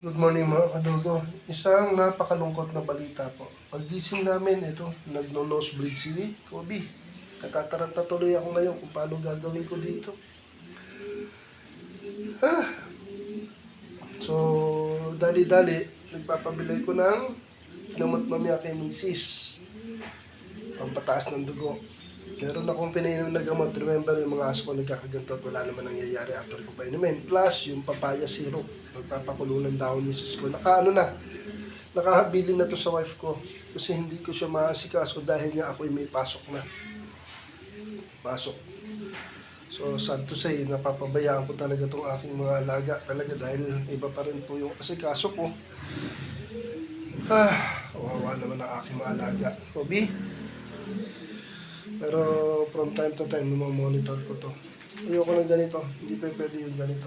Good morning mga kadogo. Isang napakalungkot na balita po. Paggising namin, ito, nagno-nosebleed si Kobe. Natataranta tuloy ako ngayon kung paano gagawin ko dito. So, dali-dali, nagpapabili ko ng gamot mamaya kay Mrs. Pampataas ng dugo. Meron akong pinainom na gamot. Remember, yung mga aso ko nagkakaganto at wala naman nangyayari after ko pa inumin. Plus, yung papaya syrup. Nagpapakulo ng dahon ni sis ko. Nakahabilin na to sa wife ko. Kasi hindi ko siya maasikaso dahil nga ako'y may pasok na. So, sad to say, napapabayaan ko talaga itong aking mga alaga. Talaga dahil iba pa rin po yung asikaso ko. Kawawa naman ang aking mga alaga. Kobe? Pero from time to time, monitor ko to. Ayoko ng ganito. Hindi pa pwede yung ganito.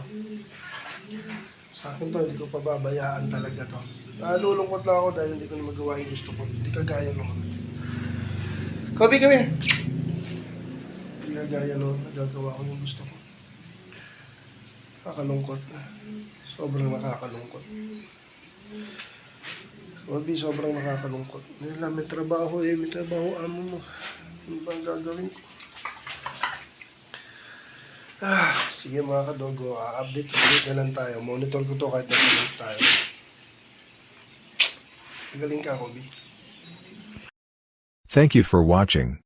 Sa akin to, hindi ko pababayaan talaga to. Nalulungkot lang ako dahil hindi ko na magawa yung gusto ko. Hindi kagaya naman. Kobe, come here! Hindi kagaya naman. Nagagawa ko yung gusto ko. Nakakalungkot. Sobrang nakakalungkot. Kobe, sobrang nakakalungkot. Nila, may trabaho may trabaho amo mo. Ano ba ang gagawin ko? Sige mga kadogo, update na lang tayo. Monitor ko to kahit nasa tayo. Magaling ka, Kobe. Thank you for watching.